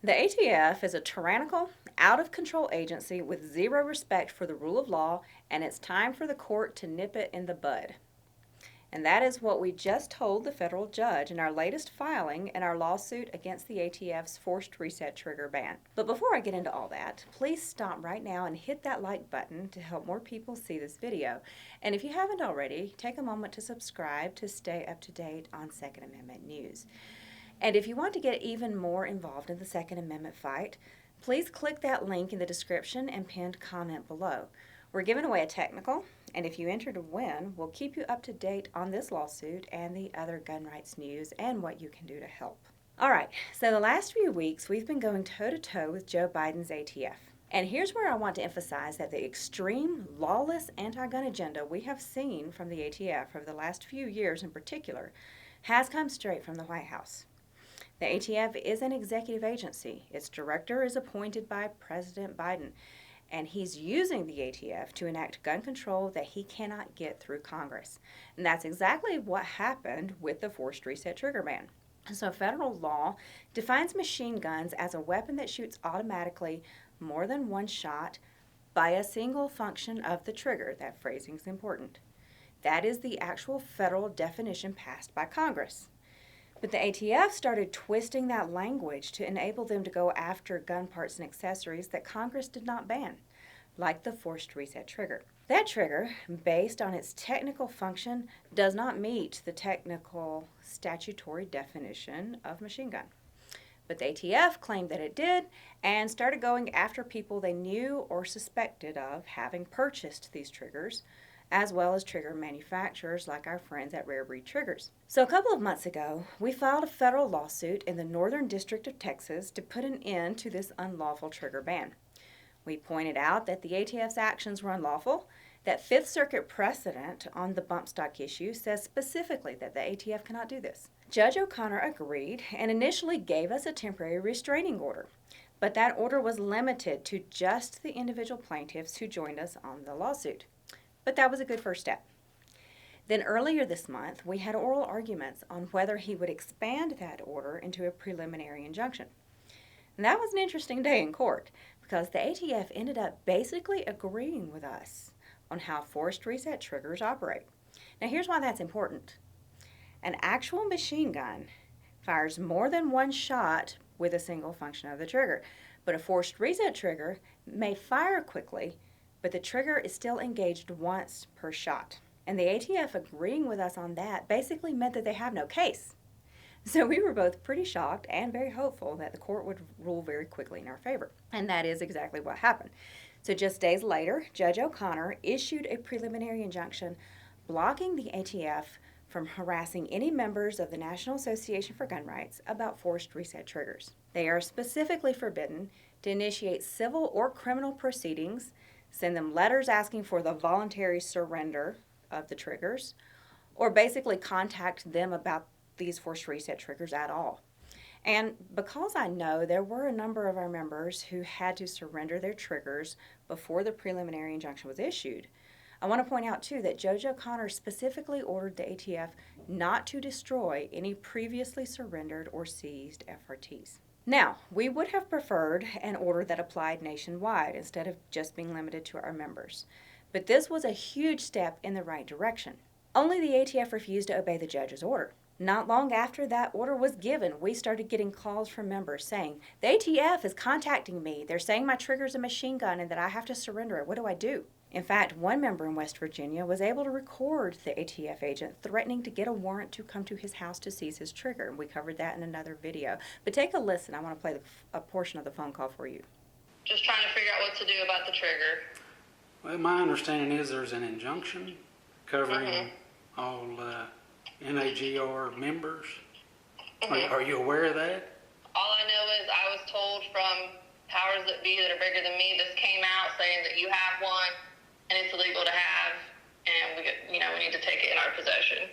The ATF is a tyrannical, out-of-control agency with zero respect for the rule of law, and it's time for the court to nip it in the bud. And that is what we just told the federal judge in our latest filing in our lawsuit against the ATF's forced reset trigger ban. But before I get into all that, please stop right now and hit that like button to help more people see this video. And if you haven't already, take a moment to subscribe to stay up to date on Second Amendment news. And if you want to get even more involved in the Second Amendment fight, please click that link in the description and pinned comment below. We're giving away a technical, and if you enter to win, we'll keep you up to date on this lawsuit and the other gun rights news and what you can do to help. All right, so the last few weeks we've been going toe-to-toe with Joe Biden's ATF. And here's where I want to emphasize that the extreme, lawless anti-gun agenda we have seen from the ATF over the last few years in particular has come straight from the White House. The ATF is an executive agency. Its director is appointed by President Biden, and he's using the ATF to enact gun control that he cannot get through Congress. And that's exactly what happened with the forced reset trigger ban. So federal law defines machine guns as a weapon that shoots automatically more than one shot by a single function of the trigger. That phrasing is important. That is the actual federal definition passed by Congress. But the ATF started twisting that language to enable them to go after gun parts and accessories that Congress did not ban, like the forced reset trigger. That trigger, based on its technical function, does not meet the technical statutory definition of machine gun. But the ATF claimed that it did and started going after people they knew or suspected of having purchased these triggers, as well as trigger manufacturers like our friends at Rare Breed Triggers. So a couple of months ago, we filed a federal lawsuit in the Northern District of Texas to put an end to this unlawful trigger ban. We pointed out that the ATF's actions were unlawful, that Fifth Circuit precedent on the bump stock issue says specifically that the ATF cannot do this. Judge O'Connor agreed and initially gave us a temporary restraining order, but that order was limited to just the individual plaintiffs who joined us on the lawsuit. But that was a good first step. Then earlier this month, we had oral arguments on whether he would expand that order into a preliminary injunction. And that was an interesting day in court because the ATF ended up basically agreeing with us on how forced reset triggers operate. Now here's why that's important. An actual machine gun fires more than one shot with a single function of the trigger, but a forced reset trigger may fire quickly, but the trigger is still engaged once per shot. And the ATF agreeing with us on that basically meant that they have no case. So we were both pretty shocked and very hopeful that the court would rule very quickly in our favor. And that is exactly what happened. So just days later, Judge O'Connor issued a preliminary injunction blocking the ATF from harassing any members of the National Association for Gun Rights about forced reset triggers. They are specifically forbidden to initiate civil or criminal proceedings, send them letters asking for the voluntary surrender of the triggers, or basically contact them about these forced reset triggers at all. And because I know there were a number of our members who had to surrender their triggers before the preliminary injunction was issued, I want to point out too that Judge O'Connor specifically ordered the ATF not to destroy any previously surrendered or seized FRTs. Now, we would have preferred an order that applied nationwide instead of just being limited to our members. But this was a huge step in the right direction. Only the ATF refused to obey the judge's order. Not long after that order was given, we started getting calls from members saying, the ATF is contacting me. They're saying my trigger's a machine gun and that I have to surrender it. What do I do? In fact, one member in West Virginia was able to record the ATF agent threatening to get a warrant to come to his house to seize his trigger. We covered that in another video. But take a listen. I want to play a portion of the phone call for you. Just trying to figure out what to do about the trigger. Well, my understanding is there's an injunction covering all NAGR members. Are you aware of that? All I know is I was told from powers that be that are bigger than me, this came out saying that you have one and it's illegal to have, and we need to take it in our possession.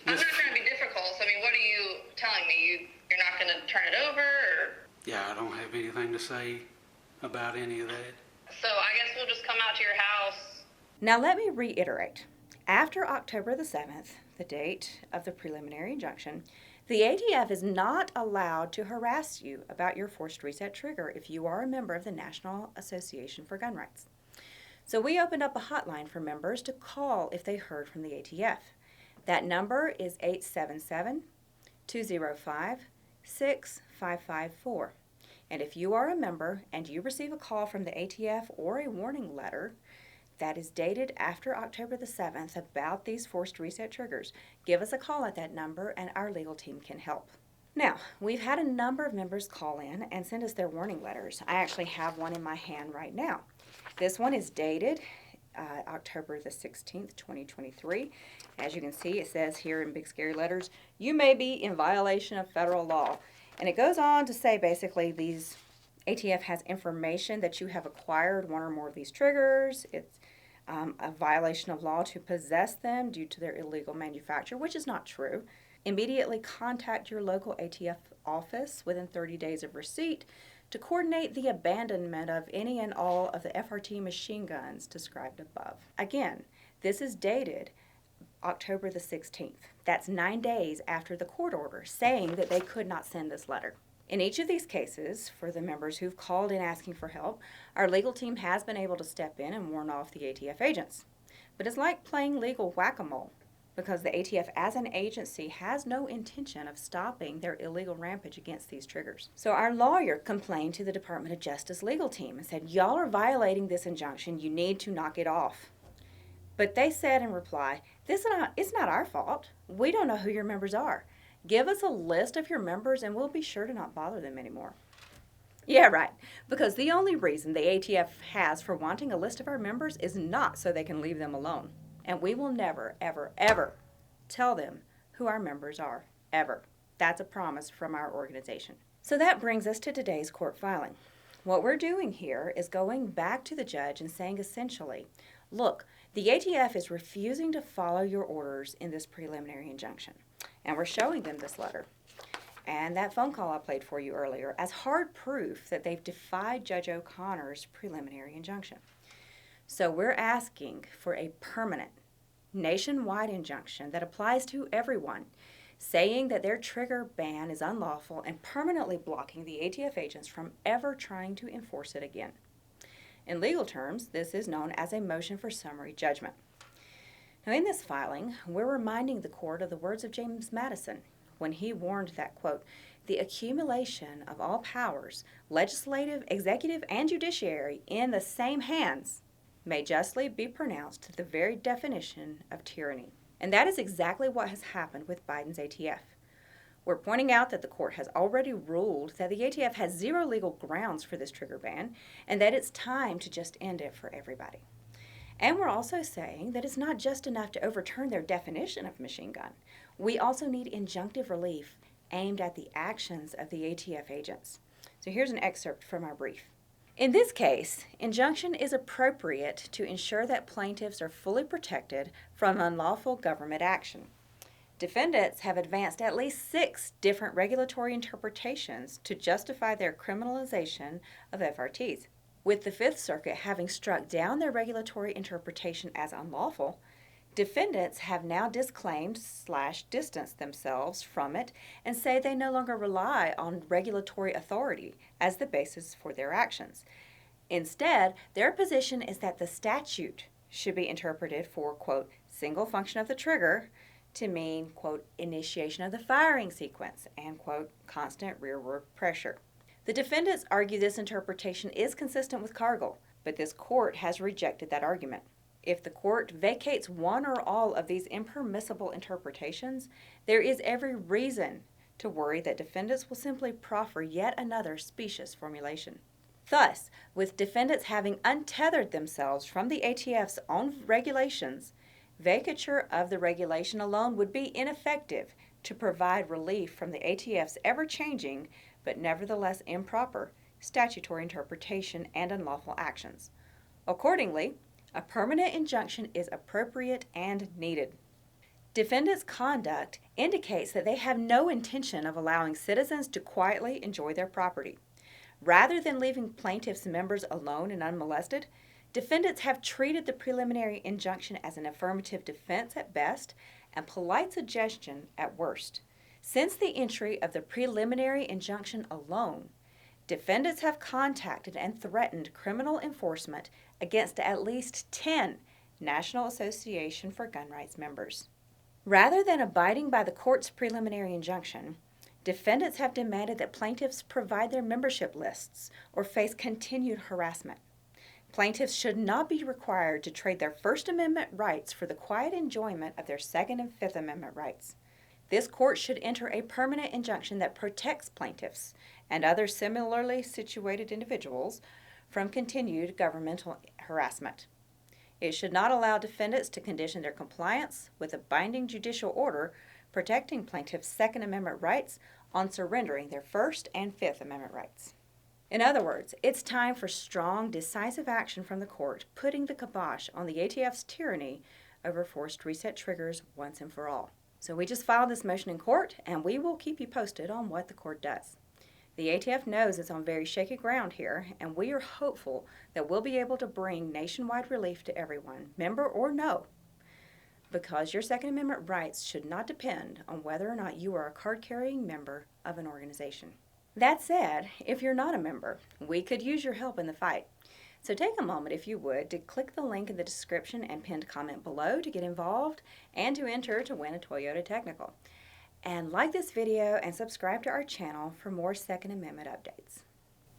I'm not trying to be difficult, so I mean, what are you telling me? You're not going to turn it over? Or? Yeah, I don't have anything to say about any of that. So I guess we'll just come out to your house. Now let me reiterate. After October the 7th, the date of the preliminary injunction, The ATF is not allowed to harass you about your forced reset trigger if you are a member of the National Association for Gun Rights. So we opened up a hotline for members to call if they heard from the ATF. That number is 877-205-6554. And if you are a member and you receive a call from the ATF or a warning letter that is dated after October the 7th about these forced reset triggers, give us a call at that number and our legal team can help. Now, we've had a number of members call in and send us their warning letters. I actually have one in my hand right now. This one is dated October the 16th, 2023. As you can see, it says here in big scary letters, "You may be in violation of federal law." And it goes on to say basically these ATF has information that you have acquired one or more of these triggers. It's a violation of law to possess them due to their illegal manufacture, which is not true. Immediately contact your local ATF office within 30 days of receipt to coordinate the abandonment of any and all of the FRT machine guns described above. Again, this is dated October the 16th. That's 9 days after the court order saying that they could not send this letter. In each of these cases, for the members who've called in asking for help, our legal team has been able to step in and warn off the ATF agents. But it's like playing legal whack-a-mole, because the ATF as an agency has no intention of stopping their illegal rampage against these triggers. So our lawyer complained to the Department of Justice legal team and said, "Y'all are violating this injunction. You need to knock it off." But they said in reply, it's not our fault. We don't know who your members are. Give us a list of your members and we'll be sure to not bother them anymore. Yeah, right. Because the only reason the ATF has for wanting a list of our members is not so they can leave them alone. And we will never, ever, ever tell them who our members are. Ever. That's a promise from our organization. So that brings us to today's court filing. What we're doing here is going back to the judge and saying essentially, look, the ATF is refusing to follow your orders in this preliminary injunction. And we're showing them this letter and that phone call I played for you earlier as hard proof that they've defied Judge O'Connor's preliminary injunction. So we're asking for a permanent, nationwide injunction that applies to everyone, saying that their trigger ban is unlawful and permanently blocking the ATF agents from ever trying to enforce it again. In legal terms, this is known as a motion for summary judgment. Now, in this filing, we're reminding the court of the words of James Madison when he warned that, quote, "The accumulation of all powers, legislative, executive, and judiciary, in the same hands may justly be pronounced the very definition of tyranny." And that is exactly what has happened with Biden's ATF. We're pointing out that the court has already ruled that the ATF has zero legal grounds for this trigger ban and that it's time to just end it for everybody. And we're also saying that it's not just enough to overturn their definition of machine gun. We also need injunctive relief aimed at the actions of the ATF agents. So here's an excerpt from our brief. In this case, injunction is appropriate to ensure that plaintiffs are fully protected from unlawful government action. Defendants have advanced at least 6 different regulatory interpretations to justify their criminalization of FRTs. With the Fifth Circuit having struck down their regulatory interpretation as unlawful, defendants have now disclaimed/distanced themselves from it and say they no longer rely on regulatory authority as the basis for their actions. Instead, their position is that the statute should be interpreted for, quote, "single function of the trigger" to mean, quote, "initiation of the firing sequence" and, quote, "constant rearward pressure." The defendants argue this interpretation is consistent with Cargill, but this court has rejected that argument. If the court vacates one or all of these impermissible interpretations, there is every reason to worry that defendants will simply proffer yet another specious formulation. Thus, with defendants having untethered themselves from the ATF's own regulations, vacature of the regulation alone would be ineffective to provide relief from the ATF's ever-changing, but nevertheless improper, statutory interpretation and unlawful actions. Accordingly, a permanent injunction is appropriate and needed. Defendants' conduct indicates that they have no intention of allowing citizens to quietly enjoy their property. Rather than leaving plaintiffs' members alone and unmolested, defendants have treated the preliminary injunction as an affirmative defense at best and polite suggestion at worst. Since the entry of the preliminary injunction alone, defendants have contacted and threatened criminal enforcement against at least 10 National Association for Gun Rights members. Rather than abiding by the court's preliminary injunction, defendants have demanded that plaintiffs provide their membership lists or face continued harassment. Plaintiffs should not be required to trade their First Amendment rights for the quiet enjoyment of their Second and Fifth Amendment rights. This court should enter a permanent injunction that protects plaintiffs and other similarly situated individuals from continued governmental harassment. It should not allow defendants to condition their compliance with a binding judicial order protecting plaintiffs' Second Amendment rights on surrendering their First and Fifth Amendment rights. In other words, it's time for strong, decisive action from the court, putting the kibosh on the ATF's tyranny over forced reset triggers once and for all. So we just filed this motion in court, and we will keep you posted on what the court does. The ATF knows it's on very shaky ground here, and we are hopeful that we'll be able to bring nationwide relief to everyone, member or no, because your Second Amendment rights should not depend on whether or not you are a card-carrying member of an organization. That said, if you're not a member, we could use your help in the fight. So take a moment, if you would, to click the link in the description and pinned comment below to get involved and to enter to win a Toyota Technical. And like this video and subscribe to our channel for more Second Amendment updates.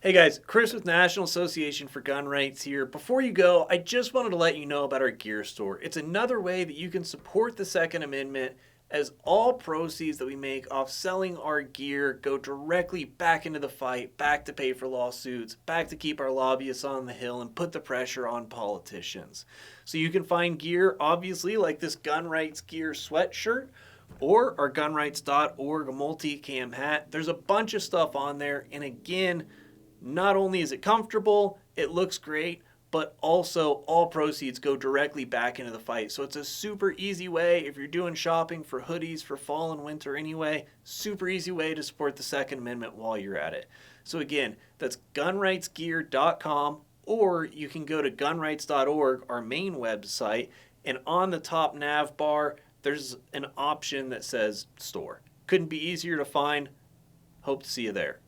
Hey guys, Chris with National Association for Gun Rights here. Before you go, I just wanted to let you know about our gear store. It's another way that you can support the Second Amendment, as all proceeds that we make off selling our gear go directly back into the fight, back to pay for lawsuits, back to keep our lobbyists on the Hill and put the pressure on politicians. So you can find gear, obviously, like this Gun Rights Gear sweatshirt, or our gunrights.org multi-cam hat. There's a bunch of stuff on there, and again, not only is it comfortable, it looks great, but also all proceeds go directly back into the fight. So it's a super easy way, if you're doing shopping for hoodies for fall and winter anyway, super easy way to support the Second Amendment while you're at it. So again, that's gunrightsgear.com, or you can go to gunrights.org, our main website, and on the top nav bar, there's an option that says store. Couldn't be easier to find. Hope to see you there.